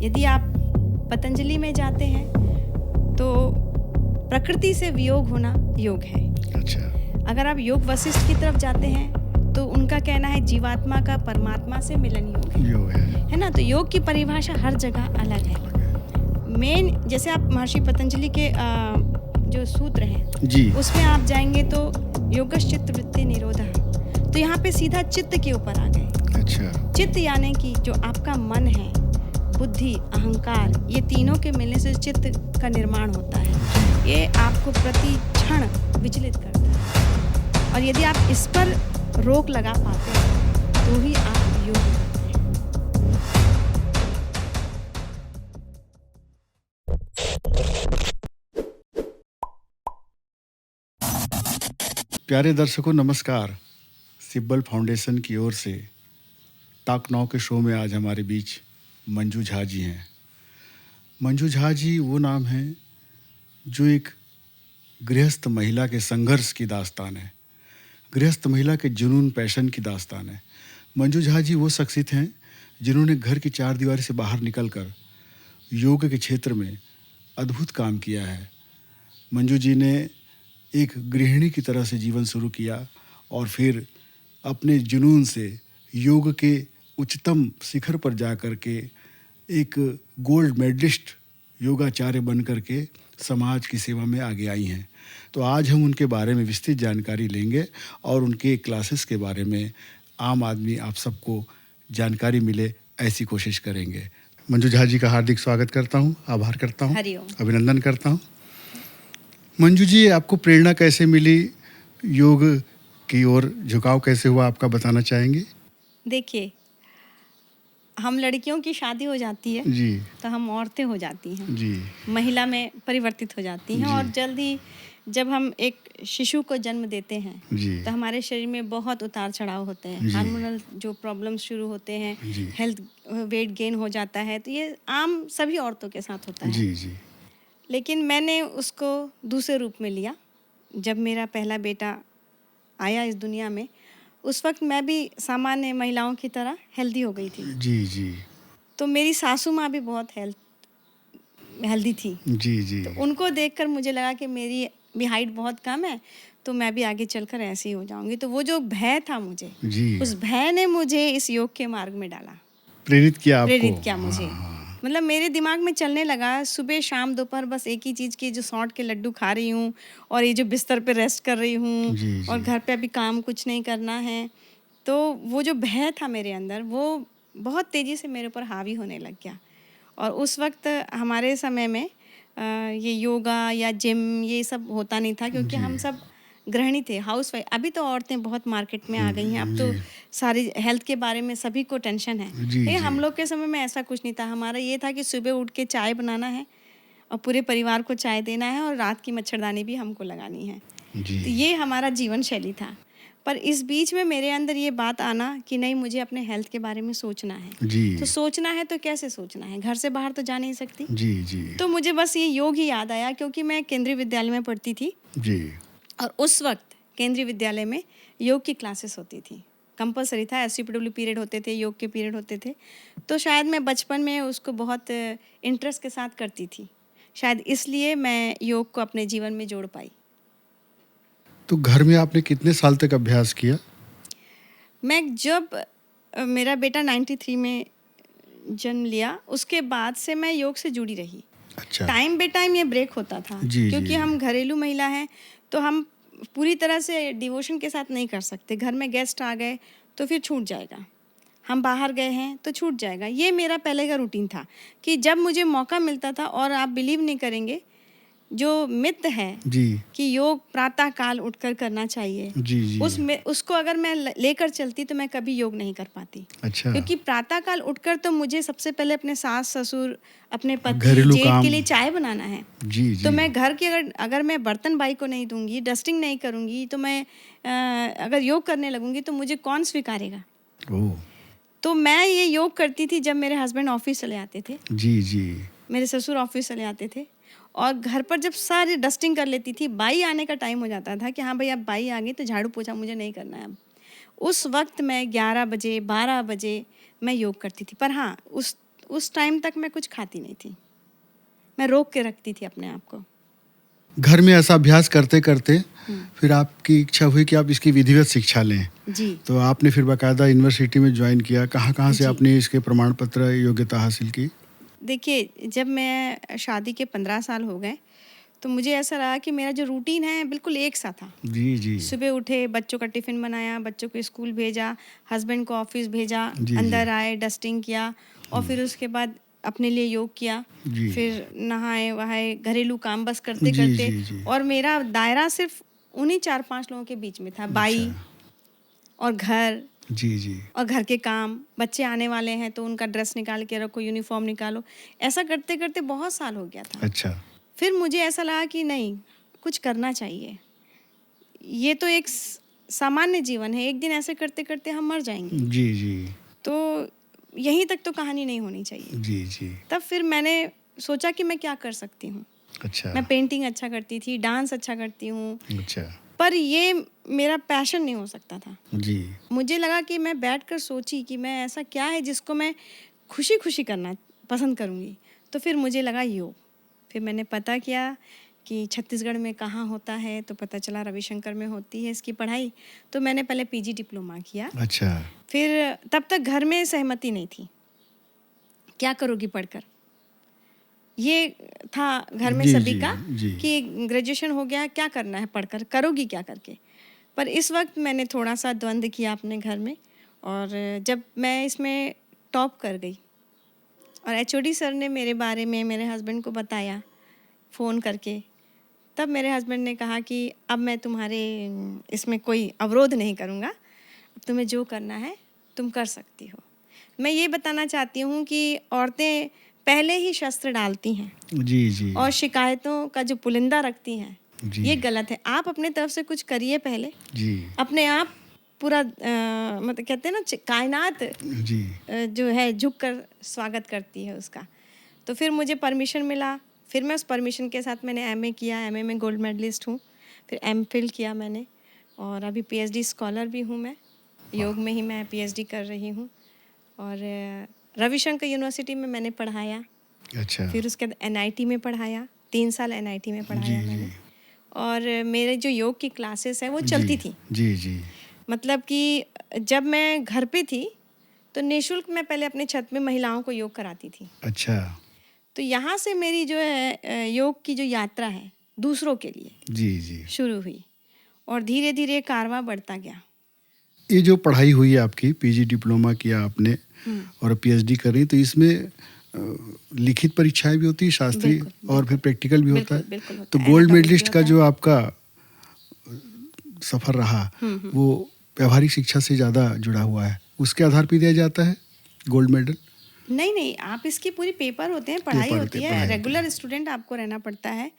यदि आप पतंजलि में जाते हैं तो प्रकृति से वियोग होना योग है। अच्छा। अगर आप योग वशिष्ठ की तरफ जाते हैं तो उनका कहना है जीवात्मा का परमात्मा से मिलन योग है ना। तो योग की परिभाषा हर जगह अलग है। मेन जैसे आप महर्षि पतंजलि के जो सूत्र हैं जी, उसमें आप जाएंगे तो योगश चित्त वृत्ति निरोधः, तो यहाँ पे सीधा चित्त के ऊपर आ गए। अच्छा। चित्त यानी कि जो आपका मन है, बुद्धि, अहंकार, ये तीनों के मिलने से चित्त का निर्माण होता है। ये आपको प्रति क्षण विचलित करता है और यदि आप इस पर रोक लगा पाते हैं तो ही आप योग करते हैं। प्यारे दर्शकों नमस्कार। सिब्बल फाउंडेशन की ओर से टॉक नाउ के शो में आज हमारे बीच मंजू झा जी हैं। मंजू झा जी वो नाम है जो एक गृहस्थ महिला के संघर्ष की दास्तान है, गृहस्थ महिला के जुनून पैशन की दास्तान है। मंजू झा जी वो शख्सियत हैं जिन्होंने घर की चार दीवारी से बाहर निकलकर योग के क्षेत्र में अद्भुत काम किया है। मंजू जी ने एक गृहिणी की तरह से जीवन शुरू किया और फिर अपने जुनून से योग के उच्चतम शिखर पर जा कर के एक गोल्ड मेडलिस्ट योगाचार्य बन कर के समाज की सेवा में आगे आई हैं। तो आज हम उनके बारे में विस्तृत जानकारी लेंगे और उनके क्लासेस के बारे में आम आदमी आप सबको जानकारी मिले ऐसी कोशिश करेंगे। मंजू झा जी का हार्दिक स्वागत करता हूँ, आभार करता हूँ, अभिनंदन करता हूँ। मंजू जी, आपको प्रेरणा कैसे मिली, योग की ओर झुकाव कैसे हुआ, आपका बताना चाहेंगे? देखिए, हम लड़कियों की शादी हो जाती है जी तो हम औरतें हो जाती हैं जी महिला में परिवर्तित हो जाती हैं और जल्दी जब हम एक शिशु को जन्म देते हैं जी तो हमारे शरीर में बहुत उतार चढ़ाव होते हैं, हार्मोनल जो प्रॉब्लम्स शुरू होते हैं, हेल्थ वेट गेन हो जाता है। तो ये आम सभी औरतों के साथ होता है। जी जी लेकिन मैंने उसको दूसरे रूप में लिया। जब मेरा पहला बेटा आया इस दुनिया में, उस वक्त मैं भी सामान्य महिलाओं की तरह हेल्दी हो गई थी। जी जी तो मेरी सासू माँ भी बहुत हेल्दी थी। जी जी तो उनको देखकर मुझे लगा कि मेरी भी हाइट बहुत कम है तो मैं भी आगे चलकर ऐसे ही हो जाऊंगी। तो वो जो भय था मुझे, उस भय ने मुझे इस योग के मार्ग में डाला, प्रेरित किया मुझे। मतलब मेरे दिमाग में चलने लगा सुबह शाम दोपहर बस एक ही चीज़ की, जो सौंठ के लड्डू खा रही हूँ और ये जो बिस्तर पे रेस्ट कर रही हूँ और घर पे अभी काम कुछ नहीं करना है। तो वो जो भय था मेरे अंदर वो बहुत तेज़ी से मेरे ऊपर हावी होने लग गया। और उस वक्त हमारे समय में ये योगा या जिम ये सब होता नहीं था क्योंकि हम सब गृहिणी थे, हाउस वाइफ। अभी तो औरतें बहुत मार्केट में आ गई हैं, अब तो सारी हेल्थ के बारे में सभी को टेंशन है। लेकिन हम लोग के समय में ऐसा कुछ नहीं था। हमारा ये था कि सुबह उठ के चाय बनाना है और पूरे परिवार को चाय देना है और रात की मच्छरदानी भी हमको लगानी है। तो ये हमारा जीवन शैली था। पर इस बीच में मेरे अंदर ये बात आना कि नहीं, मुझे अपने हेल्थ के बारे में सोचना है। तो सोचना है तो कैसे सोचना है, घर से बाहर तो जा नहीं सकती। तो मुझे बस ये योग ही याद आया क्योंकि मैं केंद्रीय विद्यालय में पढ़ती थी और उस वक्त केंद्रीय विद्यालय में योग की क्लासेस होती थी, कंपलसरी था। SCPW पीरियड होते थे, योग के पीरियड होते थे। तो शायद मैं बचपन में उसको बहुत इंटरेस्ट के साथ करती थी, शायद इसलिए मैं योग को अपने जीवन में जोड़ पाई। तो घर में आपने कितने साल तक अभ्यास किया? मैं जब मेरा बेटा 93 में जन्म लिया उसके बाद से मैं योग से जुड़ी रही। अच्छा। टाइम बे टाइम ये ब्रेक होता था क्योंकि हम घरेलू महिला हैं तो हम पूरी तरह से डिवोशन के साथ नहीं कर सकते। घर में गेस्ट आ गए तो फिर छूट जाएगा, हम बाहर गए हैं तो छूट जाएगा। ये मेरा पहले का रूटीन था कि जब मुझे मौका मिलता था, और आप बिलीव नहीं करेंगे, जो मिथ है कि योग प्रातः काल उठकर करना चाहिए, उसको अगर मैं लेकर चलती तो मैं कभी योग नहीं कर पाती। अच्छा। क्योंकि प्रातः काल उठकर तो मुझे सबसे पहले अपने सास ससुर, अपने पति, जेठ के लिए चाय बनाना है। तो मैं घर के अगर मैं बर्तन बाई को नहीं दूंगी, डस्टिंग नहीं करूंगी, तो मैं अगर योग करने लगूंगी तो मुझे कौन स्वीकारेगा। तो मैं ये योग करती थी जब मेरे हस्बैंड ऑफिस चले आते थे। मेरे ससुर ऑफिस चले आते थे और घर पर जब सारी डस्टिंग कर लेती थी, बाई आने का टाइम हो जाता था कि हाँ भाई अब बाई आ गई तो झाड़ू पोछा मुझे नहीं करना है अब। उस वक्त मैं 11 बजे 12 बजे मैं योग करती थी। पर हाँ, उस टाइम तक मैं कुछ खाती नहीं थी, मैं रोक के रखती थी अपने आप को। घर में ऐसा अभ्यास करते करते फिर आपकी इच्छा हुई कि आप इसकी विधिवत शिक्षा लें। जी। तो आपने फिर बाकायदा यूनिवर्सिटी में ज्वाइन किया। कहाँ से जी। आपने इसके प्रमाण पत्र योग्यता हासिल की? देखिए, जब मैं शादी के 15 साल हो गए तो मुझे ऐसा लगा कि मेरा जो रूटीन है बिल्कुल एक सा था। जी जी सुबह उठे, बच्चों का टिफ़िन बनाया, बच्चों को स्कूल भेजा, हस्बैंड को ऑफिस भेजा, जी, अंदर जी। आए, डस्टिंग किया और फिर उसके बाद अपने लिए योग किया, जी। फिर नहाए-वहाए, घरेलू काम बस जी करते-करते जी जी। और मेरा दायरा सिर्फ उन्हीं 4-5 लोगों के बीच में था, बाई अच्छा। और घर जी जी और घर के काम। बच्चे आने वाले हैं तो उनका ड्रेस निकाल के रखो, यूनिफ़ॉर्म निकालो। ऐसा करते-करते बहुत साल हो गया था। अच्छा। फिर मुझे ऐसा लगा कि नहीं, कुछ करना चाहिए। ये तो एक सामान्य जीवन है, एक दिन ऐसे करते-करते हम मर जाएँगे। जी जी तो यहीं तक तो कहानी नहीं होनी चाहिए। जी जी। तब फिर मैंने सोचा कि मैं क्या कर सकती हूँ। अच्छा मैं पेंटिंग अच्छा करती थी, डांस अच्छा करती हूँ, अच्छा। पर ये मेरा पैशन नहीं हो सकता था। जी मुझे लगा कि मैं बैठकर सोची कि मैं ऐसा क्या है जिसको मैं खुशी-खुशी करना पसंद करूँगी। तो फिर मुझे लगा योग। फिर मैंने पता किया कि छत्तीसगढ़ में कहाँ होता है, तो पता चला रविशंकर में होती है इसकी पढ़ाई। तो मैंने पहले पीजी डिप्लोमा किया। अच्छा। फिर तब तक घर में सहमति नहीं थी, क्या करोगी पढ़कर? ये था घर में जी सभी जी का जी कि ग्रेजुएशन हो गया, क्या करना है पढ़कर, करोगी क्या करके? पर इस वक्त मैंने थोड़ा-सा द्वंद किया अपने घर में और जब मैं इसमें टॉप कर गई और एचओडी सर ने मेरे बारे में मेरे हस्बैंड को बताया फ़ोन करके, तब मेरे हस्बैंड ने कहा कि अब मैं तुम्हारे इसमें कोई अवरोध नहीं करूँगा, अब तुम्हें जो करना है तुम कर सकती हो। मैं ये बताना चाहती हूँ कि औरतें पहले ही शस्त्र डालती हैं जी जी और शिकायतों का जो पुलिंदा रखती हैं, जी ये गलत है। आप अपने तरफ से कुछ करिए पहले, जी अपने आप पूरा मतलब कहते हैं ना कायनात जी जो है झुक कर स्वागत करती है उसका। तो फिर मुझे परमिशन मिला, फिर मैं उस परमिशन के साथ मैंने एमए किया, एमए में गोल्ड मेडलिस्ट हूँ, फिर एमफिल किया मैंने और अभी पीएचडी स्कॉलर भी हूँ मैं, योग में ही मैं पीएचडी कर रही हूँ और रविशंकर यूनिवर्सिटी में मैंने पढ़ाया, अच्छा। फिर उसके बाद एनआईटी में पढ़ाया, 3 साल एनआईटी में जी पढ़ाया मैंने जी और मेरे जो योग की क्लासेस हैं वो चलती थी। जी जी मतलब कि जब मैं घर पे थी तो निःशुल्क मैं पहले अपने छत में महिलाओं को योग कराती थी। अच्छा। तो यहाँ से मेरी जो है योग की जो यात्रा है दूसरों के लिए जी जी। शुरू हुई और धीरे-धीरे कारवां बढ़ता गया। ये जो पढ़ाई हुई है आपकी, पीजी डिप्लोमा किया आपने और पीएचडी कर रही, तो इसमें लिखित परीक्षाएं भी होती है, शास्त्रीय बिल्कुल, और फिर प्रैक्टिकल भी होता है। बिल्कुल होता तो है, गोल्ड एनाटॉमिक मेडलिस्ट भी का होता जो है। आपका सफ़र रहा वो व्यवहारिक शिक्षा से ज़्यादा जुड़ा हुआ है, उसके आधार पर दिया जाता है गोल्ड मेडल? नहीं, आप इसकी पूरी पेपर होते हैं, पढ़ाई होती है, रेगुलर स्टूडेंट आपको रहना पड़ता है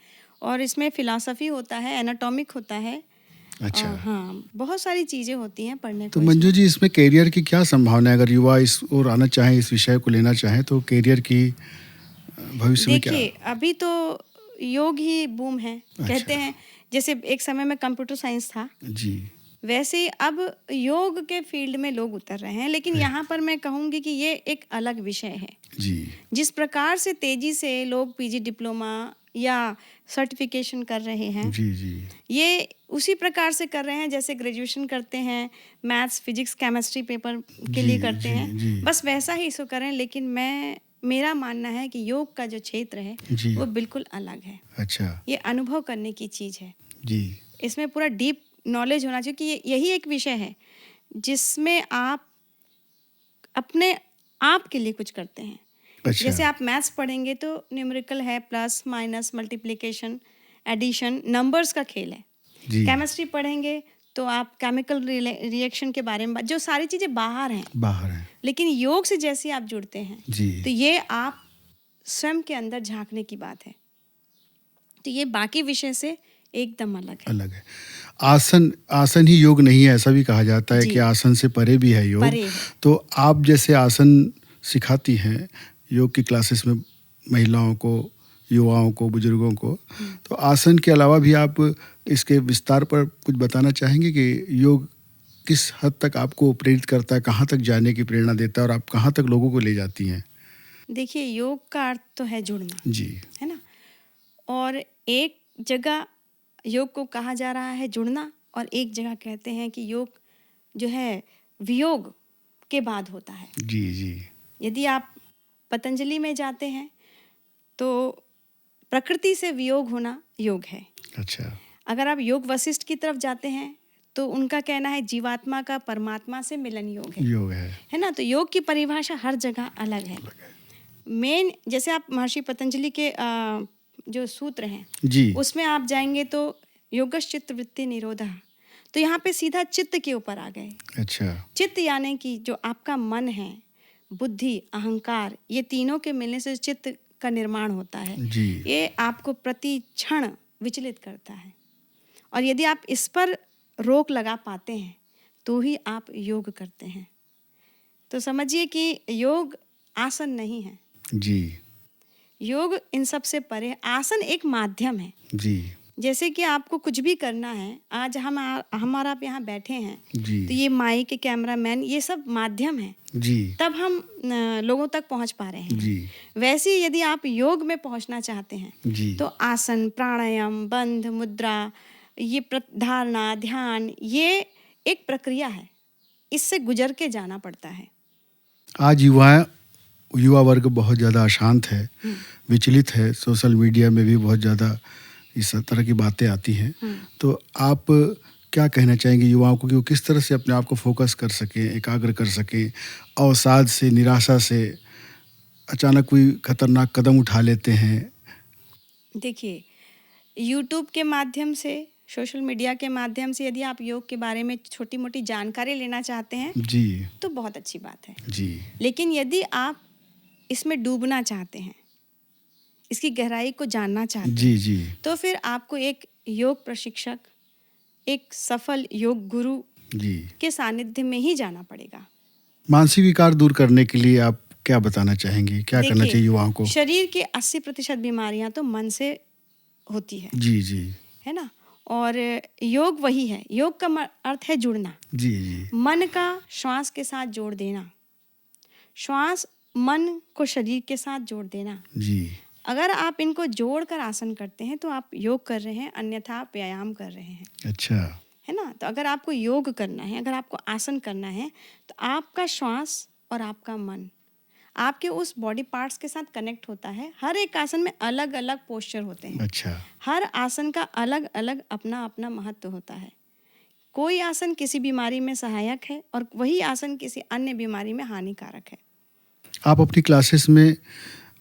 और इसमें फिलॉसफी होता है, एनाटॉमिक होता है। अच्छा। हाँ, बहुत सारी चीज़ें होती हैं पढ़ने तो को मंजू इसमें। जी, इसमें करियर की क्या संभावना है? अगर युवा इस ओर आना चाहें, इस विषय को लेना चाहें, तो करियर की भविष्य में क्या? देखिए, अभी तो योग ही बूम है। कहते हैं जैसे एक समय में कंप्यूटर साइंस था, जी वैसे ही अब योग के फील्ड में लोग उतर रहे हैं। लेकिन यहाँ पर मैं कहूँगी कि ये एक अलग विषय है। जी जिस प्रकार से तेज़ी से लोग पीजी डिप्लोमा या सर्टिफिकेशन कर रहे हैं, जी जी ये उसी प्रकार से कर रहे हैं जैसे ग्रेजुएशन करते हैं, मैथ्स, फिजिक्स, केमिस्ट्री पेपर के लिए करते जी हैं, जी बस वैसा ही इसको करें। लेकिन मेरा मानना है कि योग का जो क्षेत्र है जी। वो बिल्कुल अलग है। अच्छा। ये अनुभव करने की चीज़ है। जी इसमें पूरा डीप नॉलेज होना चाहिए कि यही एक विषय है जिसमें आप अपने आप के लिए कुछ करते हैं। अच्छा। जैसे आप मैथ्स पढ़ेंगे तो न्यूमेरिकल है, plus minus multiplication addition, numbers का खेल है। जी केमिस्ट्री पढ़ेंगे तो आप केमिकल रिएक्शन के बारे में जो सारी चीज़ें बाहर हैं, बाहर है। लेकिन योग से जैसे आप जुड़ते हैं जी तो ये आप स्वयं के अंदर झांकने की बात है। तो ये बाकी विषय से एकदम अलग है। अलग है। आसन ही योग नहीं है, ऐसा भी कहा जाता है जी। कि आसन से परे भी है योग। परे है। तो आप जैसे आसन सिखाती हैं योग की क्लासेस में महिलाओं को, युवाओं को, बुजुर्गों को, तो आसन के अलावा भी आप इसके विस्तार पर कुछ बताना चाहेंगे कि योग किस हद तक आपको प्रेरित करता है, कहाँ तक जाने की प्रेरणा देता है और आप कहाँ तक लोगों को ले जाती हैं? देखिए, योग का अर्थ तो है जुड़ना, जी। है ना? और एक जगह योग को कहा जा रहा है जुड़ना, और एक जगह कहते हैं कि योग जो है वियोग के बाद होता है। जी जी। यदि आप पतंजलि में जाते हैं तो प्रकृति से वियोग होना योग है। अच्छा। अगर आप योग वशिष्ठ की तरफ जाते हैं तो उनका कहना है जीवात्मा का परमात्मा से मिलन योग योग है ना? तो योग की परिभाषा हर जगह अलग है। मेन जैसे आप महर्षि पतंजलि के जो सूत्र हैं जी। उसमें आप जाएंगे तो योगश चित्त वृत्ति निरोधः, तो यहाँ पे सीधा चित्त के ऊपर आ गए। अच्छा। चित्त यानी कि जो आपका मन है, बुद्धि, अहंकार, ये तीनों के मिलने से चित्त का निर्माण होता है। जी। ये आपको प्रति क्षण विचलित करता है, और यदि आप इस पर रोक लगा पाते हैं तो ही आप योग करते हैं। तो समझिए कि योग आसन नहीं है, जी योग इन सब से परे। आसन एक माध्यम है। जी जैसे कि आपको कुछ भी करना है, आज हम आप यहाँ बैठे हैं जी तो ये माइक, कैमरामैन, ये सब माध्यम है, जी तब हम लोगों तक पहुँच पा रहे हैं। जी वैसे ही यदि आप योग में पहुँचना चाहते हैं जी तो आसन, प्राणायाम, बंध, मुद्रा, ये धारणा, ध्यान, ये एक प्रक्रिया है, इससे गुजर के जाना पड़ता है। आज युवा वर्ग बहुत ज़्यादा अशांत है, विचलित है। सोशल मीडिया में भी बहुत ज़्यादा इस तरह की बातें आती हैं। तो आप क्या कहना चाहेंगे युवाओं को कि वो किस तरह से अपने आप को फोकस कर सकें, एकाग्र कर सकें, अवसाद से, निराशा से अचानक कोई खतरनाक कदम उठा लेते हैं? देखिए, यूट्यूब के माध्यम से, सोशल मीडिया के माध्यम से यदि आप योग के बारे में छोटी मोटी जानकारी लेना चाहते हैं जी तो बहुत अच्छी बात है। जी। लेकिन यदि आप इसमें डूबना चाहते हैं, इसकी गहराई को जानना चाहते हैं, जी जी तो फिर आपको एक योग प्रशिक्षक, एक सफल योग गुरु जी के सानिध्य में ही जाना पड़ेगा। मानसिक विकार दूर करने के लिए आप क्या बताना चाहेंगे, क्या करना चाहिए युवाओं को? शरीर के 80% बीमारियां तो मन से होती है। जी जी है ना? और योग वही है। योग का अर्थ है जुड़ना। जी जी मन का श्वास के साथ जोड़ देना, श्वास मन को शरीर के साथ जोड़ देना। जी। अगर आप इनको जोड़कर आसन करते हैं तो आप योग कर रहे हैं, अन्यथा आप व्यायाम कर रहे हैं। अच्छा। है ना? तो अगर आपको योग करना है, अगर आपको आसन करना है, तो आपका श्वास और आपका मन आपके उस बॉडी पार्ट्स के साथ कनेक्ट होता है। हर एक आसन में अलग अलग पोस्चर होते हैं। अच्छा। हर आसन का अलग अलग अपना अपना महत्व होता है। कोई आसन किसी बीमारी में सहायक है और वही आसन किसी अन्य बीमारी में हानिकारक है। आप अपनी क्लासेस में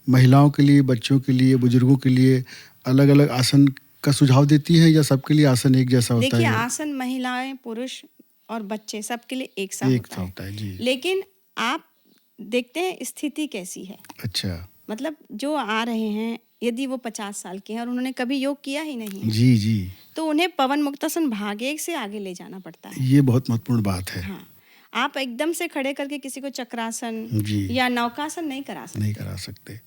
महिलाओं के लिए, बच्चों के लिए, बुजुर्गों के लिए अलग अलग आसन का सुझाव देती हैं या सबके लिए आसन एक जैसा होता है? देखिए, आसन महिलाएं, पुरुष और बच्चे सबके लिए एक सा होता है। जी। लेकिन आप देखते हैं स्थिति कैसी है। अच्छा। मतलब जो आ रहे हैं, यदि वो 50 साल के हैं और उन्होंने कभी योग किया ही नहीं है, जी जी, तो उन्हें पवन मुक्तासन भाग 1 से आगे ले जाना पड़ता है। ये बहुत महत्वपूर्ण बात है। हाँ, आप एकदम से खड़े करके किसी को चक्रासन जी या नौकासन नहीं करा सकते।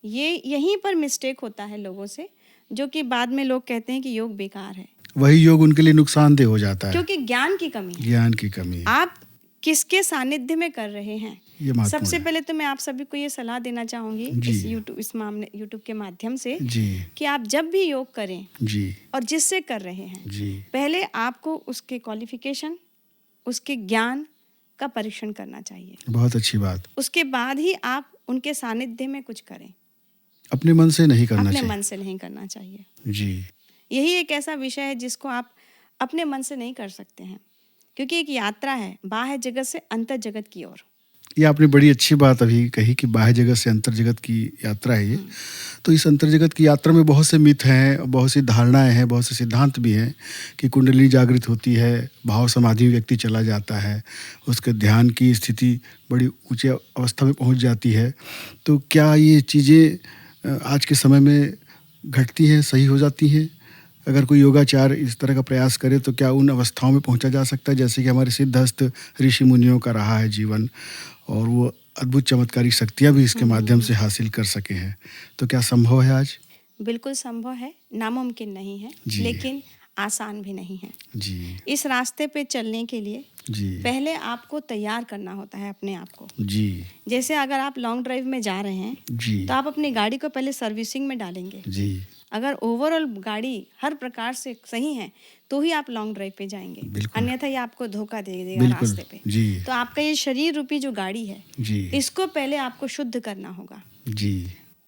ये यहीं पर मिस्टेक होता है लोगों से, जो कि बाद में लोग कहते हैं कि योग बेकार है। वही योग उनके लिए नुकसानदेह हो जाता है, क्योंकि ज्ञान की कमी है। ज्ञान की कमी। आप किसके सानिध्य में कर रहे हैं, ये महत्वपूर्ण सबसे है। पहले तो मैं आप सभी को ये सलाह देना चाहूंगी इस यूट्यूब के माध्यम से जी कि आप जब भी योग करें जी और जिससे कर रहे हैं, जी पहले आपको उसके क्वालिफिकेशन, उसके ज्ञान का परीक्षण करना चाहिए। बहुत अच्छी बात। उसके बाद ही आप उनके सानिध्य में कुछ करें। अपने मन से नहीं करना अपने चाहिए। मन से नहीं करना चाहिए। जी। यही एक ऐसा विषय है जिसको आप अपने मन से नहीं कर सकते हैं, क्योंकि एक यात्रा है बाह्य जगत से अंतर जगत की ओर। ये आपने बड़ी अच्छी बात अभी कही कि बाह्य जगत से अंतर जगत की यात्रा है ये। तो इस अंतर जगत की यात्रा में बहुत से मिथ हैं, बहुत सी धारणाएं हैं, बहुत से सिद्धांत भी हैं कि कुंडली जागृत होती है, भाव समाधि में व्यक्ति चला जाता है, उसके ध्यान की स्थिति बड़ी ऊंचे अवस्था में पहुंच जाती है। तो क्या ये चीज़ें आज के समय में घटती हैं, सही हो जाती हैं? अगर कोई योगाचार इस तरह का प्रयास करे तो क्या उन अवस्थाओं में पहुंचा जा सकता है जैसे कि हमारे सिद्धहस्त ऋषि मुनियों का रहा है जीवन, और वो अद्भुत चमत्कारी शक्तियाँ भी इसके माध्यम से हासिल कर सके हैं? तो क्या संभव है आज? बिल्कुल संभव है, नामुमकिन नहीं है। लेकिन आसान भी नहीं है। जी इस रास्ते पे चलने के लिए जी पहले आपको तैयार करना होता है अपने आप को। जी जैसे अगर आप लॉन्ग ड्राइव में जा रहे हैं जी तो आप अपनी गाड़ी को पहले सर्विसिंग में डालेंगे। जी अगर ओवरऑल गाड़ी हर प्रकार से सही है तो ही आप लॉन्ग ड्राइव पे जाएंगे, बिल्कुल। अन्यथा ये आपको धोखा दे देगा बिल्कुल रास्ते पे। जी तो आपका ये शरीर रूपी जो गाड़ी है जी इसको पहले आपको शुद्ध करना होगा। जी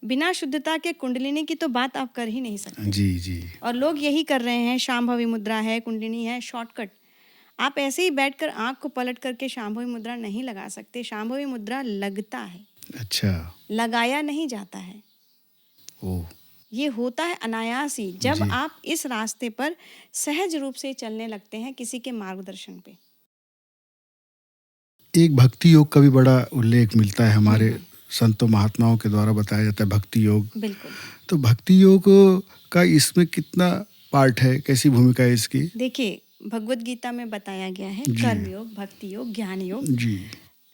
बिना शुद्धता के कुंडलिनी की तो बात आप कर ही नहीं सकते। जी जी और लोग यही कर रहे हैं, शांभवी मुद्रा है, कुंडलिनी है, शॉर्टकट। आप ऐसे ही बैठकर आंख को पलट करके शांभवी मुद्रा नहीं लगा सकते। शांभवी मुद्रा लगता है, अच्छा लगाया नहीं जाता है। ओ ये होता है अनायास ही, जब जी। आप इस रास्ते पर सहज रूप से चलने लगते हैं किसी के मार्गदर्शन पे। एक भक्ति योग का भी बड़ा उल्लेख मिलता है हमारे संतों महात्माओं के द्वारा बताया जाता है भक्ति योग। बिल्कुल। तो भक्ति योग का इसमें कितना पार्ट है, कैसी भूमिका है इसकी? देखिए, भगवत गीता में बताया गया है जी। कर्म योग, भक्ति योग, ज्ञान योग। जी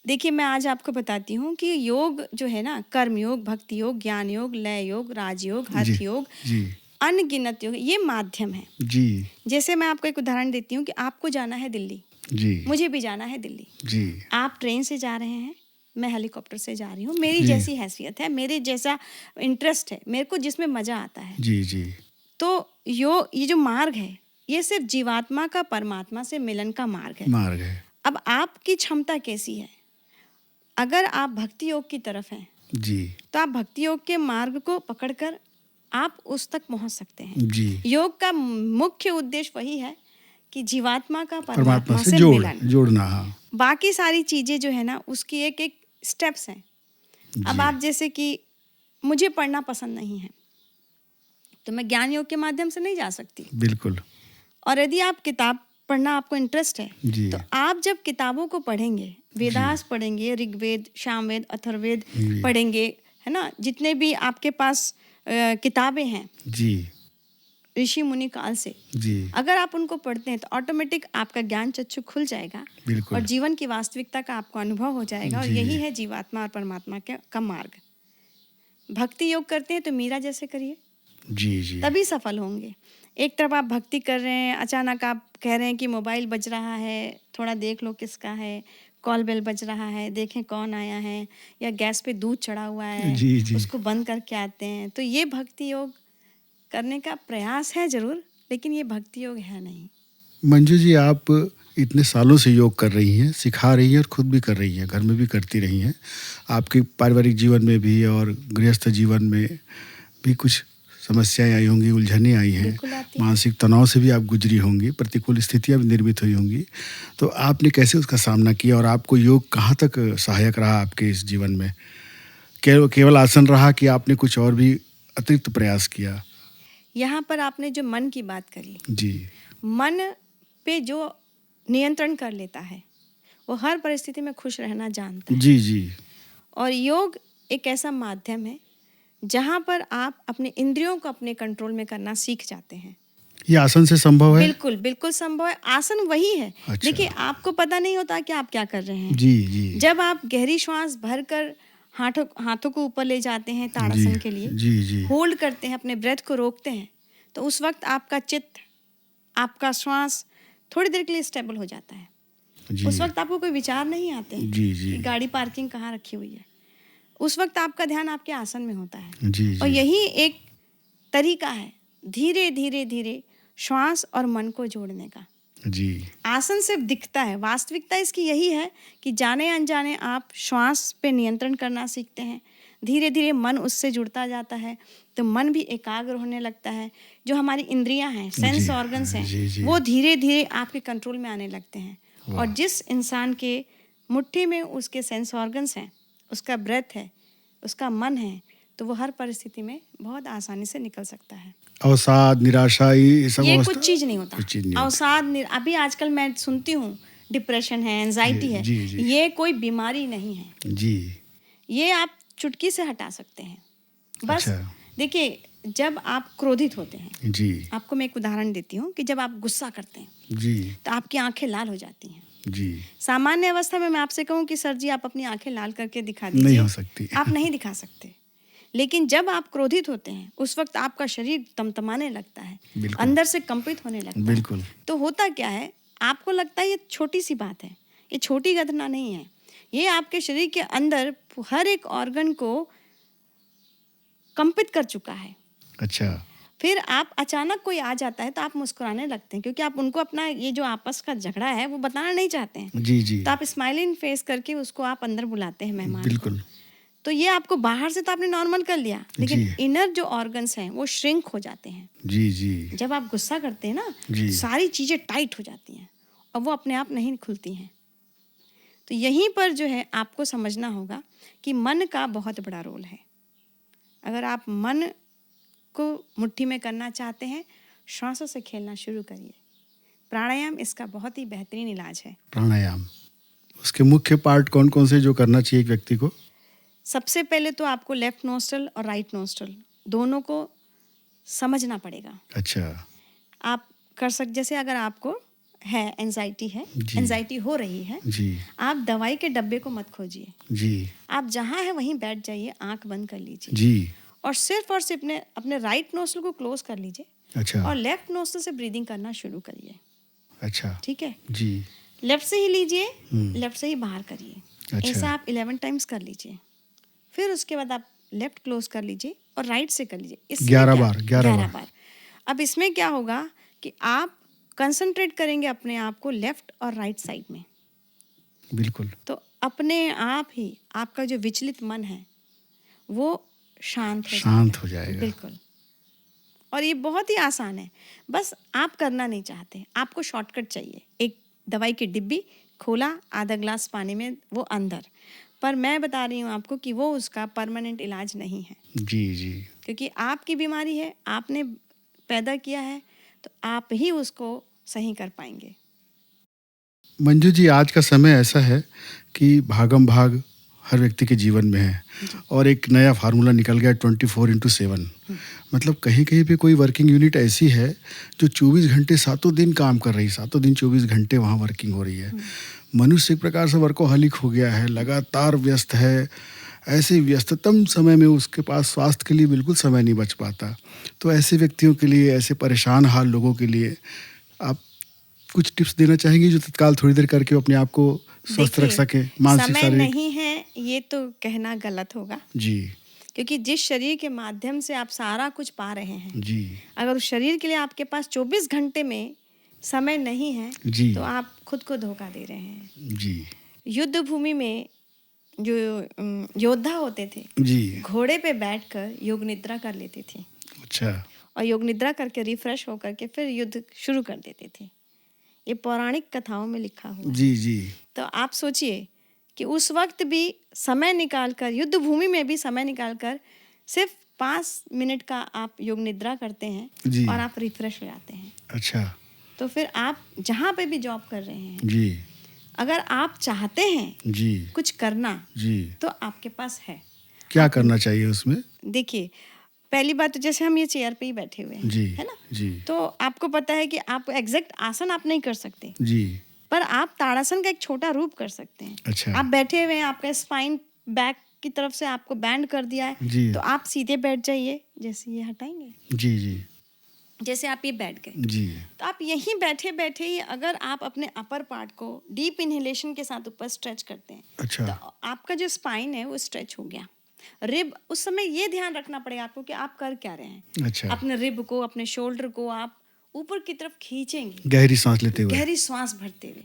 देखिए, मैं आज आपको बताती हूँ कि योग जो है ना, कर्म योग, भक्ति योग, ज्ञान योग, लय योग, राजयोग, जी हठ योग, जी अनगिनत योग, ये माध्यम है। जी जैसे मैं आपको एक उदाहरण देती हूँ कि आपको जाना है दिल्ली, जी मुझे भी जाना है दिल्ली। जी आप ट्रेन से जा रहे हैं, मैं हेलीकॉप्टर से जा रही हूँ। मेरी जी। जैसी हैसियत है, मेरे जैसा इंटरेस्ट है, मेरे को जिसमें मजा आता है। जी जी तो ये जो मार्ग है, ये सिर्फ जीवात्मा का परमात्मा से मिलन का मार्ग है। मार्ग है। अब आपकी क्षमता कैसी है? अगर आप भक्ति योग की तरफ हैं जी तो आप भक्ति योग के मार्ग को पकड़कर आप उस तक पहुंच सकते हैं। जी योग का मुख्य उद्देश्य वही है कि जीवात्मा का परमात्मा परमात्मा से से मिलन। जोड़ना। हाँ बाकी सारी चीजें जो है ना, उसकी एक एक स्टेप्स हैं। अब जी आप जैसे कि मुझे पढ़ना पसंद नहीं है तो मैं ज्ञान योग के माध्यम से नहीं जा सकती। बिल्कुल। और यदि आप किताब पढ़ना आपको इंटरेस्ट है जी तो आप जब किताबों को पढ़ेंगे, वेदास पढ़ेंगे, ऋग्वेद, सामवेद, अथर्ववेद जी। पढ़ेंगे, है ना, जितने भी आपके पास किताबें हैं जी ऋषि मुनि काल से, जी अगर आप उनको पढ़ते हैं तो ऑटोमेटिक आपका ज्ञान चक्षु खुल जाएगा बिल्कुल। और जीवन की वास्तविकता का आपको अनुभव हो जाएगा। और जी। यही है जीवात्मा और परमात्मा का मार्ग। भक्ति योग करते हैं तो मीरा जैसे करिए, जी जी तभी सफल होंगे। एक तरफ आप भक्ति कर रहे हैं, अचानक आप कह रहे हैं कि मोबाइल बज रहा है, थोड़ा देख लो किसका है, कॉल बेल बज रहा है, देखें कौन आया है, या गैस पे दूध चढ़ा हुआ है, जी जी उसको बंद करके आते हैं। तो ये भक्ति योग करने का प्रयास है जरूर, लेकिन ये भक्ति योग है नहीं। मंजू जी, आप इतने सालों से योग कर रही हैं, सिखा रही हैं और खुद भी कर रही हैं, घर में भी करती रही हैं। आपके पारिवारिक जीवन में भी और गृहस्थ जीवन में भी कुछ समस्याएं आई होंगी, उलझनें आई हैं, बिल्कुल आती हैं। मानसिक तनाव से भी आप गुजरी होंगी, प्रतिकूल स्थितियां भी निर्मित हुई होंगी। तो आपने कैसे उसका सामना किया और आपको योग कहाँ तक सहायक रहा आपके इस जीवन में? केवल आसन रहा कि आपने कुछ और भी अतिरिक्त प्रयास किया? यहाँ पर आपने जो मन की बात करी, जी मन पे जो नियंत्रण कर लेता है वो हर परिस्थिति में खुश रहना जानता है। जी जी और योग एक ऐसा माध्यम है जहाँ पर आप अपने इंद्रियों को अपने कंट्रोल में करना सीख जाते हैं। ये आसन से संभव है? बिल्कुल बिल्कुल संभव है। आसन वही है। अच्छा। देखिए, आपको पता नहीं होता कि आप क्या कर रहे हैं। जी जी जब आप गहरी श्वास भरकर हाथों को ऊपर ले जाते हैं ताड़ासन के लिए, जी जी होल्ड करते हैं, अपने ब्रेथ को रोकते हैं, तो उस वक्त आपका चित्त, आपका श्वास थोड़ी देर के लिए स्टेबल हो जाता है। जी उस वक्त आपको कोई विचार नहीं आते हैं जी जी कि गाड़ी पार्किंग कहाँ रखी हुई है। उस वक्त आपका ध्यान आपके आसन में होता है। जी और जी यही एक तरीका है धीरे धीरे धीरे श्वास और मन को जोड़ने का। जी आसन सिर्फ दिखता है, वास्तविकता इसकी यही है कि जाने अनजाने आप श्वास पे नियंत्रण करना सीखते हैं। धीरे धीरे मन उससे जुड़ता जाता है तो मन भी एकाग्र होने लगता है। जो हमारी इंद्रियां हैं, सेंस जी, ऑर्गन्स जी, हैं, जी। वो धीरे धीरे आपके कंट्रोल में आने लगते हैं। वाह। और जिस इंसान के मुट्ठी में उसके सेंस ऑर्गन्स हैं, उसका ब्रेथ है, उसका मन है, तो वो हर परिस्थिति में बहुत आसानी से निकल सकता है। अवसाद, निराशा, ये सब ये अवस्था- कुछ चीज नहीं होता। कुछ चीज नहीं होता। अवसाद अभी आजकल मैं सुनती हूँ डिप्रेशन है, एंजाइटी है, जी, जी। ये कोई बीमारी नहीं है। जी ये आप चुटकी से हटा सकते हैं। बस अच्छा। देखिए, जब आप क्रोधित होते हैं, जी आपको मैं एक उदाहरण देती हूँ कि जब आप गुस्सा करते हैं जी तो आपकी आंखें लाल हो जाती हैं। जी सामान्य अवस्था में मैं आपसे कहूँ कि सर जी आप अपनी आंखें लाल करके दिखा दीजिए, नहीं हो सकती। आप नहीं दिखा सकते। लेकिन जब आप क्रोधित होते हैं उस वक्त आपका शरीर तमतमाने लगता है, बिल्कुल। अंदर से कंपित होने लगता है। बिल्कुल। तो होता क्या है, आपको लगता है ये छोटी सी बात है, ये छोटी घटना नहीं है, ये आपके शरीर के अंदर हर एक ऑर्गन को कंपित कर चुका है। अच्छा। फिर आप अचानक कोई आ जाता है तो आप मुस्कुराने लगते हैं, क्योंकि आप उनको अपना ये जो आपस का झगड़ा है वो बताना नहीं चाहते हैं। जी जी। तो आप स्माइलिंग फेस करके उसको आप अंदर बुलाते हैं मेहमान को। बिल्कुल। तो ये आपको बाहर से तो आपने नॉर्मल कर लिया, लेकिन जी। इनर जो ऑर्गन्स हैं वो श्रिंक हो जाते हैं। जी जी। जब आप गुस्सा करते हैं ना, जी। सारी चीजें टाइट हो जाती हैं और वो अपने आप नहीं खुलती हैं। तो यहीं पर जो है आपको समझना होगा कि मन का बहुत बड़ा रोल है। अगर आप मन को मुट्ठी में करना चाहते हैं, श्वासों से खेलना शुरू करिए। प्राणायाम इसका बहुत ही बेहतरीन इलाज है। प्राणायाम, उसके मुख्य पार्ट कौन कौन से जो करना चाहिए एक व्यक्ति को? सबसे पहले तो आपको लेफ्ट नोस्ट्रल और राइट नोस्ट्रल दोनों को समझना पड़ेगा। अच्छा। आप कर सक, जैसे अगर आपको है एंजाइटी है, जी। एंजाइटी हो रही है, जी आप दवाई के डब्बे को मत खोजिए। जी। आप जहाँ है वहीं बैठ जाइए, आंख बंद कर लीजिए जी। और सिर्फ अपने राइट नोस्ट्रल को क्लोज कर लीजिए अच्छा। और लेफ्ट नोस्ट्रल से ब्रीदिंग करना शुरू करिए। अच्छा। ठीक है, जी। लेफ्ट से ही लीजिए, लेफ्ट से ही बाहर करिए। अच्छा। ऐसा आप 11 टाइम्स कर लीजिए। फिर उसके बाद आप लेफ्ट क्लोज कर लीजिए और राइट से कर लीजिए। 11 बार। 11 बार। अब इसमें क्या होगा कि आप कंसंट्रेट करेंगे अपने आप को लेफ्ट और राइट साइड में। बिल्कुल। तो अपने आप ही आपका जो विचलित मन है वो शांत हो जाएगा। बिल्कुल। और ये बहुत ही आसान है, बस आप करना नहीं चाहते, आपको शॉर्टकट चाहिए। एक दवाई की डिब्बी खोला, आधा ग्लास पानी में वो अंदर। पर मैं बता रही हूँ आपको कि वो उसका परमानेंट इलाज नहीं है। जी जी। क्योंकि आपकी बीमारी है, आपने पैदा किया है, तो आप ही उसको सही कर पाएंगे। मंजू जी, आज का समय ऐसा है कि भागम भाग हर व्यक्ति के जीवन में है और एक नया फार्मूला निकल गया 24/7। मतलब कहीं कहीं पे कोई वर्किंग यूनिट ऐसी है जो 24 घंटे 7 दिन काम कर रही है, 7 दिन 24 घंटे वहाँ वर्किंग हो रही है। मनुष्य एक प्रकार से वर्कोहॉलिक हो गया है, लगातार व्यस्त है। ऐसे व्यस्ततम समय में उसके पास स्वास्थ्य के लिए बिल्कुल समय नहीं बच पाता। तो ऐसे व्यक्तियों के लिए, ऐसे परेशान हाल लोगों के लिए आप कुछ टिप्स देना चाहेंगे जो तत्काल थोड़ी देर करके अपने आप को स्वस्थ रख सके, मानसिक समय शारीरिक? नहीं है ये तो कहना गलत होगा जी क्योंकि जिस शरीर के माध्यम से आप सारा कुछ पा रहे हैं, जी अगर उस शरीर के लिए आपके पास 24 घंटे में समय नहीं है जी तो आप खुद को धोखा दे रहे हैं। जी युद्ध भूमि में जो योद्धा होते थे, जी। घोड़े पे बैठकर योग निद्रा कर लेते थे अच्छा। और योग निद्रा करके रिफ्रेश होकर के फिर युद्ध शुरू कर देते थे। ये पौराणिक कथाओं में लिखा हुआ है। जी जी। तो आप सोचिए कि उस वक्त भी समय निकालकर, युद्ध भूमि में भी समय निकालकर सिर्फ 5 मिनट का आप योग निद्रा करते हैं जी। और आप रिफ्रेश हो जाते हैं। अच्छा। तो फिर आप जहाँ पे भी जॉब कर रहे हैं, जी अगर आप चाहते हैं जी कुछ करना जी। तो आपके पास है। क्या करना चाहिए उसमें? देखिए, पहली बात तो जैसे हम ये चेयर पे ही बैठे हुए हैं, जी है ना? जी तो आपको पता है कि आप एग्जैक्ट आसन आप नहीं कर सकते, जी। पर आप ताड़ासन का एक छोटा रूप कर सकते हैं। अच्छा। आप बैठे हुए हैं, आपका स्पाइन बैक की तरफ से आपको बैंड कर दिया है, जी। तो आप सीधे बैठ जाइए। जैसे ये हटाएंगे, जी जी जैसे आप ये बैठ गए, जी। तो आप यहीं बैठे बैठे ही अगर आप अपने अपर पार्ट को डीप इनहेलेशन के साथ ऊपर स्ट्रेच करते हैं, अच्छा। तो आपका जो स्पाइन है वो स्ट्रेच हो गया। रिब, उस समय ये ध्यान रखना पड़ेगा आपको कि आप कर क्या रहे हैं। अच्छा। अपने रिब को, अपने शोल्डर को आप ऊपर की तरफ खींचेंगे, गहरी सांस लेते हुए। गहरी सांस भरते हुए,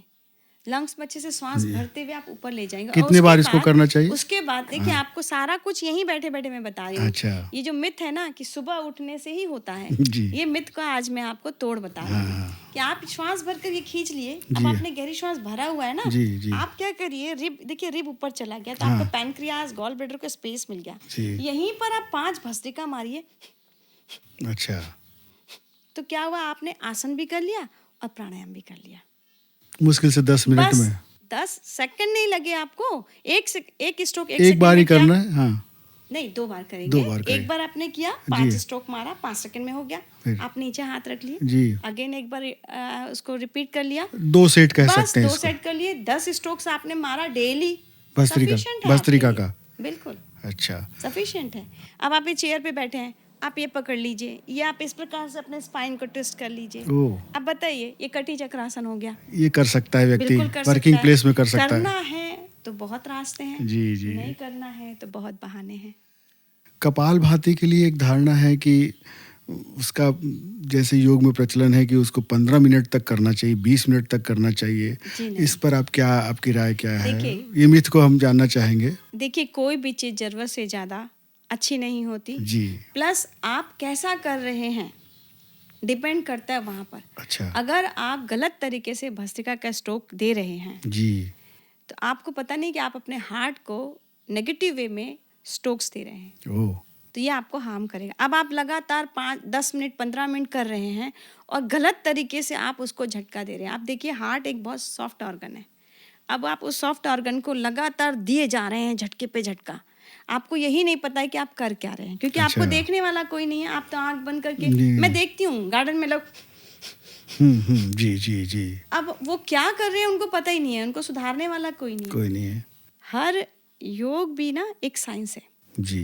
लंग्स में अच्छे से सांस भरते हुए आप ऊपर ले जाएंगे। कितने बार इसको करना चाहिए? उसके बाद देखिए, आपको सारा कुछ यहीं बैठे बैठे मैं बता रही हूँ। अच्छा। ये जो मिथ है ना कि सुबह उठने से ही होता है, जी। ये मिथ का आज मैं आपको तोड़ बता रही हूँ कि आप श्वास भरकर ये खींच लिए, अब आपने गहरी श्वास भरा हुआ है ना, जी जी। आप क्या करिए, रिब, देखिए रिब ऊपर चला गया तो आपको पैनक्रियाज, गॉल ब्लैडर को स्पेस मिल गया। यहीं पर आप 5 भस्त्रिका मारिए। अच्छा। तो क्या हुआ, आपने आसन भी कर लिया और प्राणायाम भी कर लिया। मुश्किल से 10 मिनट में, 10 सेकंड नहीं लगे आपको। एक स्ट्रोक एक बार ही करना है। हाँ नहीं, 2 बार करेंगे। 2 बार एक बार आपने किया, 5 स्ट्रोक मारा, 5 सेकंड में हो गया। आप नीचे हाथ रख लिए जी। अगेन एक बार उसको रिपीट कर लिया। 2 सेट कह बस सकते हैं 2 इसको। सेट कर लिए। 10 स्ट्रोक्स आपने मारा डेली, भस्त्रिका का। बिल्कुल। अच्छा। सफिशिएंट है। अब आप ये चेयर पे बैठे हैं, आप ये पकड़ लीजिए, या आप इस प्रकार से अपने स्पाइन को ट्विस्ट कर लीजिए। ओह, अब बताइए, ये कटी चक्रासन हो गया। ये कर सकता है व्यक्ति, बिल्कुल कर वर्किंग सकता है। प्लेस में कर सकता करना है। है तो बहुत रास्ते हैं, जी जी। नहीं करना है तो बहुत बहाने हैं। कपालभाति के लिए एक धारणा है कि उसका जैसे योग में प्रचलन है कि उसको 15 मिनट तक करना चाहिए, 20 मिनट तक करना चाहिए। जी नहीं। इस पर आप क्या, आपकी राय क्या है? देखिए, ये मिथ को हम जानना चाहेंगे। देखिए कोई भी चीज़ ज़रूरत से ज़्यादा अच्छी नहीं होती। जी। प्लस आप कैसा कर रहे हैं डिपेंड करता है वहाँ पर। अच्छा। अगर आप गलत तरीके से भस्त्रिका का स्ट्रोक दे रहे हैं जी। तो आपको पता नहीं कि आप अपने हार्ट को नेगेटिव वे में स्ट्रोक्स दे रहे हैं। ओह, तो ये आपको हार्म करेगा। अब आप लगातार 5-10 मिनट 15 मिनट कर रहे हैं और गलत तरीके से आप उसको झटका दे रहे हैं। आप देखिए, हार्ट एक बहुत सॉफ्ट ऑर्गन है। अब आप उस सॉफ्ट ऑर्गन को लगातार दिए जा रहे हैं झटके पे झटका। आपको यही नहीं पता है कि आप कर क्या रहे हैं, क्योंकि अच्छा। आपको देखने वाला कोई नहीं है। आप तो आंख बंद करके, जी। मैं देखती हूँ गार्डन में लोग, जी जी जी। अब वो क्या कर रहे हैं उनको पता ही नहीं है, उनको सुधारने वाला कोई नहीं है। कोई नहीं है। हर योग भी ना एक साइंस है, जी।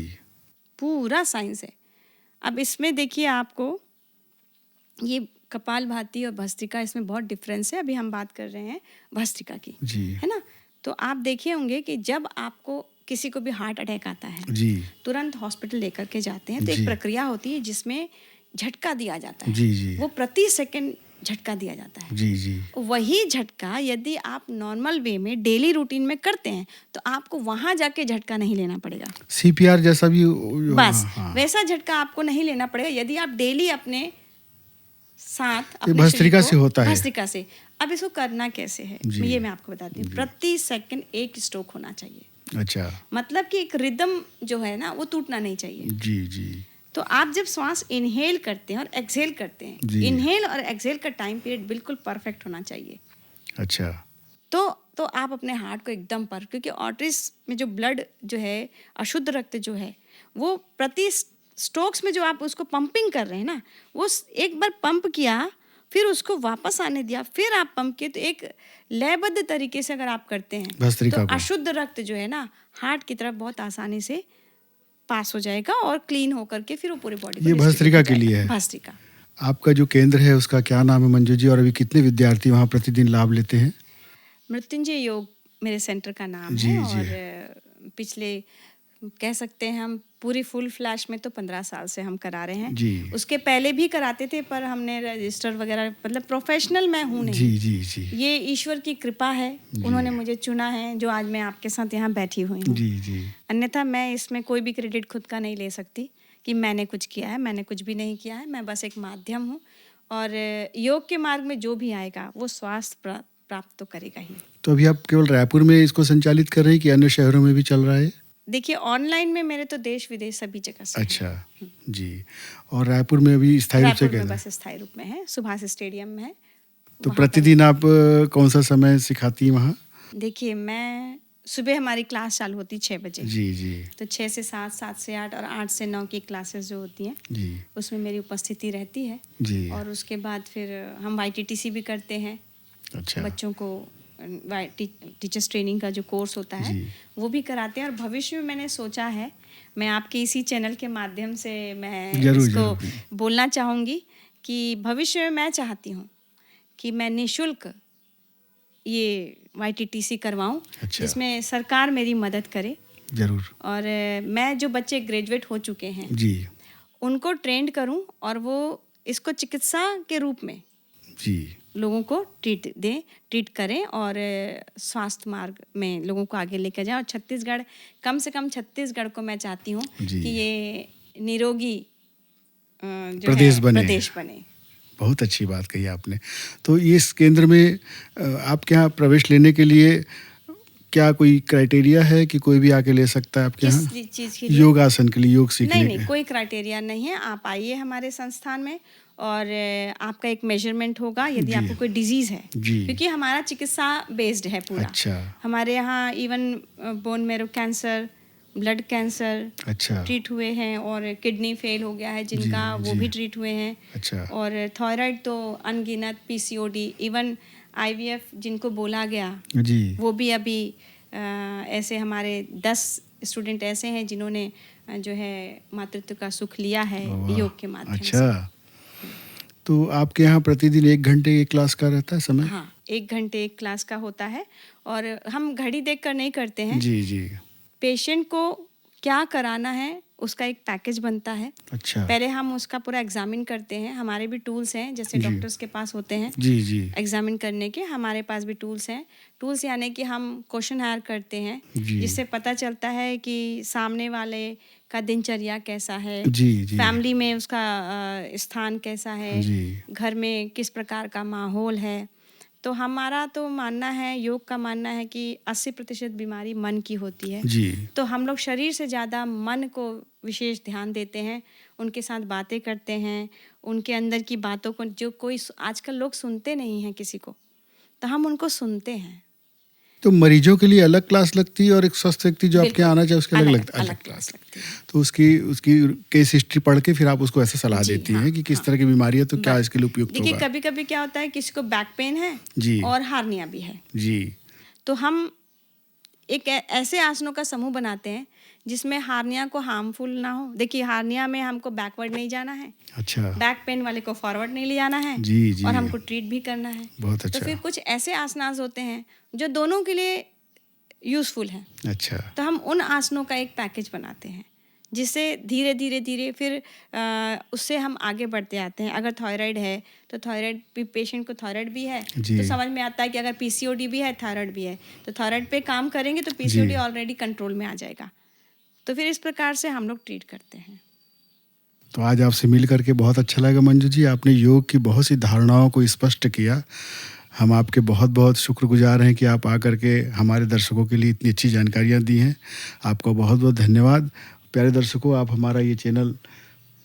पूरा साइंस है। अब इसमें देखिए, आपको ये कपालभाति और भस्त्रिका, इसमें बहुत डिफरेंस है। अभी हम बात कर रहे हैं भस्त्रिका की, जी। है ना। तो आप देखे होंगे कि जब आपको किसी को भी हार्ट अटैक आता है, जी तुरंत हॉस्पिटल लेकर के जाते हैं तो जी। एक प्रक्रिया होती है जिसमें झटका दिया जाता है। जी जी। वो प्रति सेकंड झटका दिया जाता है। जी जी। वही झटका यदि आप नॉर्मल वे में डेली रूटीन में करते हैं तो आपको वहां जाके झटका नहीं लेना पड़ेगा। CPR जैसा भी बस हाँ। वैसा झटका आपको नहीं लेना पड़ेगा यदि आप डेली अपने साथ ये अपने भस्त्रिका शरीर से को- होता है। भस्त्रिका से। अब इसको करना कैसे है, जी। ये मैं आपको बताती हूँ। प्रति सेकंड एक स्ट्रोक होना चाहिए। अच्छा। मतलब कि एक रिदम जो है ना, वो टूटना नहीं चाहिए। जी जी। तो आप जब श्वास इनहेल करते हैं और एक्सहेल करते हैं, जी। इनहेल और एक्सहेल का टाइम पीरियड बिल्कुल परफेक्ट होना चाहिए। अच्छा। तो आप अपने हार्ट को एकदम पर, क्योंकि आर्टरीज में जो ब्लड जो है, अशुद्ध रक्त जो है, वो प्रति स्ट्रोक्स में जो आप उसको पंपिंग कर रहे हैं ना, वो एक बार पंप किया, फिर उसको वापस आने दिया, फिर आप पंप किए, तो एक लयबद्ध तरीके से अगर आप करते हैं भस्त्रिका तो को। अशुद्ध रक्त जो है ना, हार्ट की तरफ बहुत आसानी से पास हो जाएगा और क्लीन होकर के फिर वो पूरी बॉडी ये भस्त्रिका के लिए है। भस्त्रिका। आपका जो केंद्र है उसका क्या नाम है मंजू जी, और अभी कितने विद्यार्थी वहाँ प्रतिदिन लाभ लेते हैं? मृत्युंजय योग मेरे सेंटर का नाम जी, है। जी। और पिछले, कह सकते हैं हम पूरी फुल फ्लैश में तो 15 साल से हम करा रहे हैं। जी। उसके पहले भी कराते थे, पर हमने रजिस्टर वगैरह, मतलब प्रोफेशनल मैं हूँ नहीं। जी जी जी। ये ईश्वर की कृपा है, उन्होंने मुझे चुना है, जो आज मैं आपके साथ यहाँ बैठी हुई हूँ। जी जी। अन्यथा मैं इसमें कोई भी क्रेडिट खुद का नहीं ले सकती कि मैंने कुछ किया है। मैंने कुछ भी नहीं किया है, मैं बस एक माध्यम हूँ। और योग के मार्ग में जो भी आएगा वो स्वास्थ्य प्राप्त तो करेगा ही। तो अभी आप केवल रायपुर में इसको संचालित कर रहे हैं कि अन्य शहरों में भी चल रहा है? देखिए, ऑनलाइन में मेरे तो देश विदेश सभी जगह से। अच्छा जी। और रायपुर में अभी स्थायी रूप से रायपुर में केंद्र? बस स्थायी रूप में है, सुभाष स्टेडियम में है। तो वहाँ प्रतिदिन आप कौन सा समय सिखाती हैं वहाँ? देखिए, मैं सुबह, हमारी क्लास चालू होती 6 बजे। जी जी। तो 6 से 7, 7 से 8 और 8 से 9 की क्लासेस जो होती हैं, जी उसमें मेरी उपस्थिति रहती है। जी। और उसके बाद फिर हम YTTC भी करते हैं। अच्छा। बच्चों को टीचर्स ट्रेनिंग का जो कोर्स होता है जी। वो भी कराते हैं। और भविष्य में मैंने सोचा है, मैं आपके इसी चैनल के माध्यम से मैं जरूर, इसको जरूर। बोलना चाहूँगी कि भविष्य में मैं चाहती हूँ कि मैं निःशुल्क ये YTTC करवाऊँ, अच्छा। जिसमें सरकार मेरी मदद करे। जरूर। और मैं जो बच्चे ग्रेजुएट हो चुके हैं जी उनको ट्रेंड करूँ और वो इसको चिकित्सा के रूप में जी। लोगों को ट्रीट करें और स्वास्थ्य मार्ग में लोगों को आगे लेकर जाएं। और छत्तीसगढ़, कम से कम छत्तीसगढ़ को मैं चाहती हूँ जी। कि ये निरोगी जो प्रदेश है, बने। प्रदेश बने। बहुत अच्छी बात कही आपने। तो इस केंद्र में आपके यहाँ प्रवेश लेने के लिए क्या कोई क्राइटेरिया है कि कोई भी आके ले सकता है आपके किस यहाँ? चीज़ के लिए? योगासन के लिए, योग सीखने नहीं, के? कोई क्राइटेरिया नहीं है। आप आइए हमारे संस्थान में और आपका एक मेजरमेंट होगा यदि जी। आपको कोई डिजीज़ है, जी। क्योंकि हमारा चिकित्सा बेस्ड है पूरा। अच्छा। हमारे यहाँ even bone marrow cancer, blood cancer अच्छा। ट्रीट हुए हैं, और किडनी फेल हो गया है जिनका, जी, वो जी। भी ट्रीट हुए हैं। अच्छा। और थायराइड तो अनगिनत, PCOD, इवन IVF जिनको बोला गया, जी वो भी अभी ऐसे हमारे 10 स्टूडेंट ऐसे हैं जिन्होंने जो है मातृत्व का सुख लिया है योग के माध्यम से। अच्छा, तो आपके यहाँ प्रतिदिन 1 घंटे एक क्लास का रहता है समय? हाँ, 1 घंटे एक क्लास का होता है और हम घड़ी देखकर नहीं करते हैं। जी जी। पेशेंट को क्या कराना है उसका एक पैकेज बनता है। अच्छा। पहले हम उसका पूरा एग्जामिन करते हैं। हमारे भी टूल्स हैं, जैसे जी। डॉक्टर्स के पास होते हैं जी जी। एग्जामिन करने के, हमारे पास भी टूल्स हैं। टूल्स यानी कि हम क्वेश्चन हायर करते हैं, जी। जिससे पता चलता है कि सामने वाले का दिनचर्या कैसा है, जी जी। फैमिली में उसका स्थान कैसा है, जी। घर में किस प्रकार का माहौल है। तो हमारा तो मानना है, योग का मानना है कि 80% बीमारी मन की होती है। जी। तो हम लोग शरीर से ज़्यादा मन को विशेष ध्यान देते हैं, उनके साथ बातें करते हैं, उनके अंदर की बातों को, जो कोई आजकल लोग सुनते नहीं हैं किसी को, तो हम उनको सुनते हैं। तो मरीजों के लिए अलग क्लास लगती है और एक स्वस्थ व्यक्ति जो आपके यहाँ आना चाहिए उसके अलग लगता है? अलग क्लास लगती है। तो उसकी केस हिस्ट्री पढ़ के फिर आप उसको ऐसा सलाह जी, देती हाँ, हैं कि किस हाँ। तरह की बीमारी है तो क्या इसके लिए उपयुक्त देखिए, होगा? कभी कभी क्या होता है, किसी को बैक पेन है जी। और हार्निया भी है, जी। तो हम एक ऐसे आसनों का समूह बनाते हैं जिसमें हार्निया को हार्मफुल ना हो। देखिए, हार्निया में हमको बैकवर्ड नहीं जाना है, अच्छा। बैक पेन वाले को फॉरवर्ड नहीं ले जाना है, जी जी। और हमको ट्रीट भी करना है। बहुत तो अच्छा। फिर कुछ ऐसे आसनास होते हैं जो दोनों के लिए यूजफुल हैं। अच्छा। तो हम उन आसनों का एक पैकेज बनाते हैं, जिससे धीरे धीरे धीरे फिर उससे हम आगे बढ़ते आते हैं। अगर थायराइड है तो थायराइड भी, पेशेंट को थायराइड भी है जी। तो समझ में आता है कि अगर पीसीओडी भी है, थायराइड भी है, तो थायराइड पे काम करेंगे तो पीसीओडी ऑलरेडी कंट्रोल में आ जाएगा। तो फिर इस प्रकार से हम लोग ट्रीट करते हैं। तो आज आपसे मिल करके बहुत अच्छा लगा मंजू जी। आपने योग की बहुत सी धारणाओं को स्पष्ट किया। हम आपके बहुत बहुत शुक्रगुजार हैं कि आप आकर के हमारे दर्शकों के लिए इतनी अच्छी जानकारियाँ दी हैं। आपका बहुत बहुत धन्यवाद। प्यारे दर्शकों, आप हमारा ये चैनल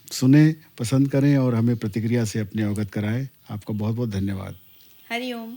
सुने, पसंद करें और हमें प्रतिक्रिया से अपने अवगत कराएं। आपका बहुत बहुत धन्यवाद। हरिओम।